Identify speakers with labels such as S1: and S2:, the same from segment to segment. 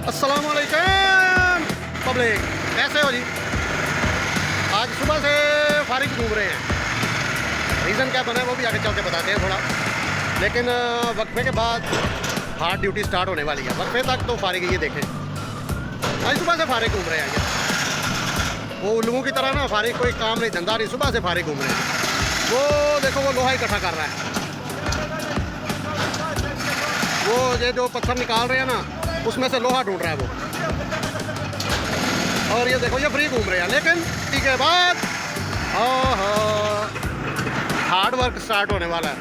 S1: अस्सलाम वालेकुम पब्लिक, कैसे हो जी। आज सुबह से फारिग घूम रहे हैं। रीज़न क्या बना है वो भी आगे चल के बताते हैं थोड़ा, लेकिन वक्फे के बाद हार्ड ड्यूटी स्टार्ट होने वाली है। वक्फे तक तो फारिग, ये देखें आज सुबह से फारिग घूम रहे हैं। ये वो उल्लुओं की तरह ना फारिग कोई काम नहीं धंधा नहीं, सुबह से फारिग घूम रहे हैं। वो देखो वो लोहा इकट्ठा कर रहा है, वो ये जो पत्थर निकाल रहे हैं ना उसमें से लोहा ढूंढ रहा है वो। और ये देखो ये फ्री घूम रहे हैं, लेकिन टी के बाद हार्ड वर्क स्टार्ट होने वाला है।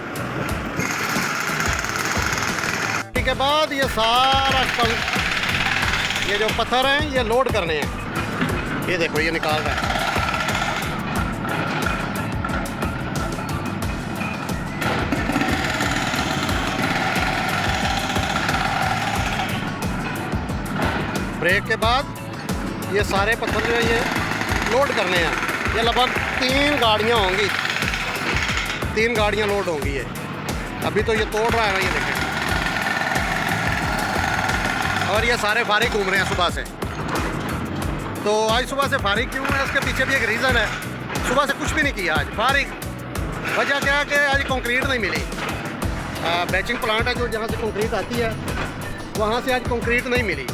S1: टी के बाद ये सारा ये जो पत्थर हैं ये लोड करने हैं। ये देखो ये निकाल रहा है। ब्रेक के बाद ये सारे पत्थर जो है ये लोड करने हैं। ये लगभग 3 गाड़ियाँ होंगी, 3 गाड़ियाँ लोड होंगी। ये अभी तो ये तोड़ रहा है ना, ये देखें। और ये सारे फारिग घूम रहे हैं सुबह से। तो आज सुबह से फारिग क्यों है, इसके पीछे भी एक रीज़न है। सुबह से कुछ भी नहीं किया आज फारिग। वजह क्या है कि आज कंक्रीट नहीं मिली। बैचिंग प्लांट है जो जहाँ से कंक्रीट आती है, वहाँ से आज कंक्रीट नहीं मिली,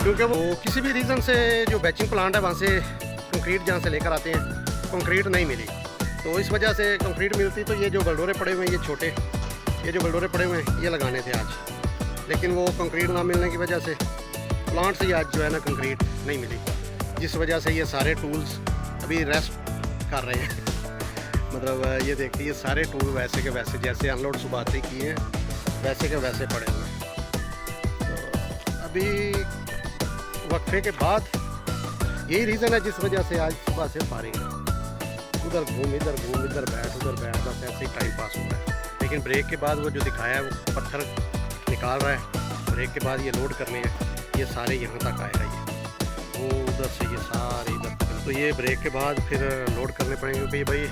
S1: क्योंकि वो किसी भी रीज़न से जो बैचिंग प्लांट है वहाँ से कंक्रीट जहाँ से लेकर आते हैं कंक्रीट नहीं मिली। तो इस वजह से कंक्रीट मिलती तो ये जो बलडोरे पड़े हुए हैं, ये छोटे ये जो बलडोरे पड़े हुए हैं ये लगाने थे आज। लेकिन वो कंक्रीट ना मिलने की वजह से प्लांट से आज जो है ना कंक्रीट नहीं मिली, जिस वजह से ये सारे टूल्स अभी रेस्ट कर रहे हैं। मतलब ये देखिए ये सारे टूल वैसे के वैसे जैसे अनलोड सुबह आते किए हैं वैसे के वैसे पड़े हुए हैं। तो अभी वक्फे के बाद यही रीज़न है जिस वजह से आज सुबह से फारिग है। उधर घूम इधर बैठ उधर बैठ, बस ऐसे ही टाइम पास हो रहा है। लेकिन ब्रेक के बाद वो जो दिखाया है वो पत्थर निकाल रहा है। ब्रेक के बाद ये लोड करने हैं, ये सारे यहाँ तक आएगा। ये वो उधर से ये सारे इधर, तो ये ब्रेक के बाद फिर लोड करने पड़ेंगे। क्योंकि भाई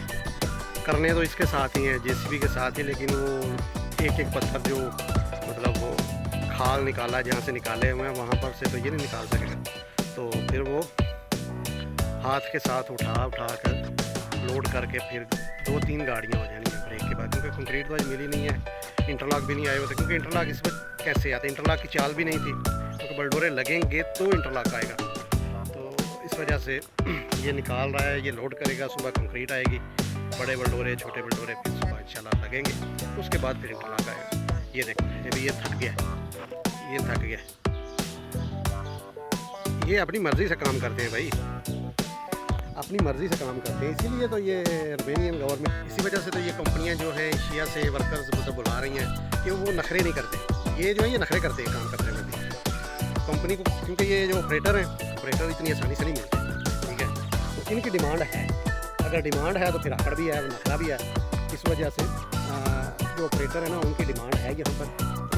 S1: करने तो इसके साथ ही हैं, जेसीबी के साथ ही, लेकिन वो एक एक पत्थर जो मतलब वो खाल निकाला जहाँ से निकाले हुए हैं वहाँ पर से तो ये नहीं निकाल सकेगा। तो फिर वो हाथ के साथ उठा कर लोड करके फिर 2-3 गाड़ियाँ हो जानी है ब्रेक के बाद। क्योंकि कंक्रीट तो आज मिली नहीं है, इंटरलॉक भी नहीं आए होते। क्योंकि इंटरलॉक इस वक्त कैसे आते, इंटरलॉक की चाल भी नहीं थी, क्योंकि बलडोरे लगेंगे तो इंटरलॉक आएगा। तो इस वजह से ये निकाल रहा है, ये लोड करेगा, सुबह कंक्रीट आएगी, बड़े बलडोरे छोटे बलडोरे फिर सुबह इंशाल्लाह लगेंगे, उसके बाद फिर इंटरलॉक आएगा। ये देखो अभी ये थक गया, ये थक गया। ये अपनी मर्ज़ी से काम करते हैं भाई, अपनी मर्ज़ी से काम करते हैं। इसीलिए तो ये अर्मेनियन गवर्नमेंट, इसी वजह से तो ये कंपनियां जो हैं एशिया से वर्कर्स मतलब बुला रही हैं कि वो नखरे नहीं करते। ये जो है ये नखरे करते हैं काम करने में भी कंपनी को, क्योंकि ये जो ऑपरेटर हैं, ऑपरेटर इतनी आसानी से नहीं मिलते, ठीक है। तो इनकी डिमांड है, अगर डिमांड है तो फिर आकड़ भी है, नखरा भी है। इस वजह से जो ऑपरेटर है ना उनकी डिमांड है यहाँ पर।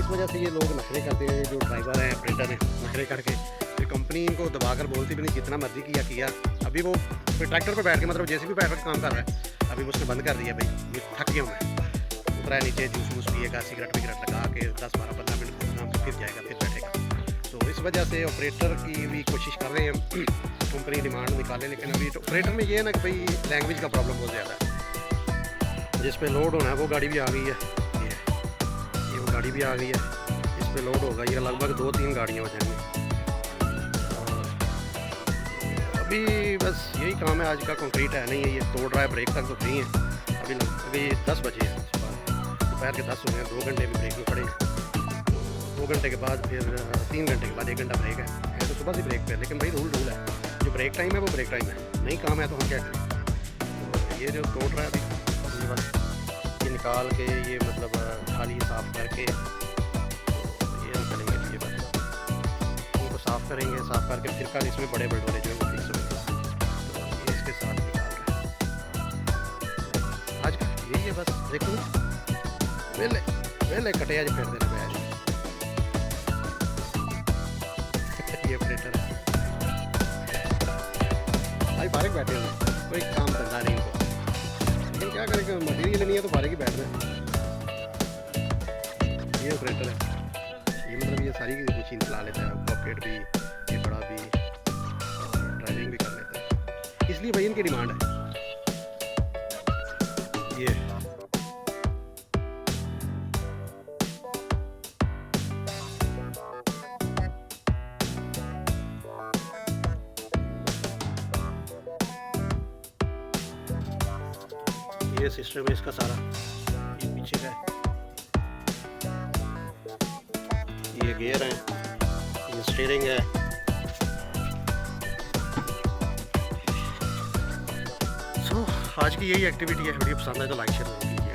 S1: इस वजह से ये लोग नखरे करते हैं, जो ड्राइवर हैं ऑपरेटर हैं नखरे करके फिर कंपनी इनको दबाकर बोलती भी नहीं, जितना मर्जी किया। अभी वो फिर ट्रैक्टर पर बैठ के मतलब जैसे भी बैठ के काम कर रहा है, अभी उसने बंद कर दिया। भाई ये थक गया मैं, उतरा है नीचे, जूस वूस पिएगा, सिगरेट विगरेट लगा के 10-12-15 मिनट काम फिर जाएगा, फिर बैठेगा। तो इस वजह से ऑपरेटर की भी कोशिश कर रहे हैं कंपनी डिमांड निकाले। लेकिन अभी तो ऑपरेटर में ये है ना कि भाई लैंग्वेज का प्रॉब्लम बहुत ज़्यादा है। जिस पे लोड होना है वो गाड़ी भी आ गई है, ये वो गाड़ी भी आ गई है, इस पे लोड होगा। ये लगभग 2-3 गाड़ियाँ हो जाएंगी। अभी बस यही काम है आज का। कंक्रीट है नहीं है, ये तोड़ रहा है। ब्रेक तक तो फ्री है। अभी 10 बजे है सुबह, दोपहर के 10 हो गए, 2 घंटे भी ब्रेक में पड़े हैं। 2 घंटे के बाद फिर 3 घंटे के बाद 1 घंटा ब्रेक है तो सुबह से ब्रेक पे। लेकिन भाई रूल है, जो ब्रेक टाइम है वो ब्रेक टाइम है, नहीं काम है तो हम क्या करें। तो ये जो तोड़ रहा है अभी, ये बस ये निकाल के ये मतलब खाली साफ़ करके तो ये हम करेंगे। ये बस इनको साफ़ करेंगे, साफ़ करके फिर कल इसमें बड़े बलडोरे जो है वो फिक्स होंगे। तो ये इसके साथ निकाल रहे हैं। आज का यही है बस। देखो वेले कटे आज फिर देने में आज ये ऑपरेटर है भाई, फारिग बैठे हुए, कोई काम धंधा नहीं इनको। लेकिन क्या करेंगे, मटीरियल नहीं है तो फारिग ही बैठ रहे हैं। ये ऑपरेटर है, ये मतलब ये सारी मशीन चला लेता है। एडवोकेट भी, ये बड़ा भी, और ड्राइविंग भी कर लेते हैं, इसलिए भाई इनकी डिमांड है। ये सिस्टम है इसका सारा, ये पीछे का है, ये गियर है, ये स्टीयरिंग है। सो आज की यही एक्टिविटी है। वीडियो पसंद आए तो लाइक शेयर कीजिए।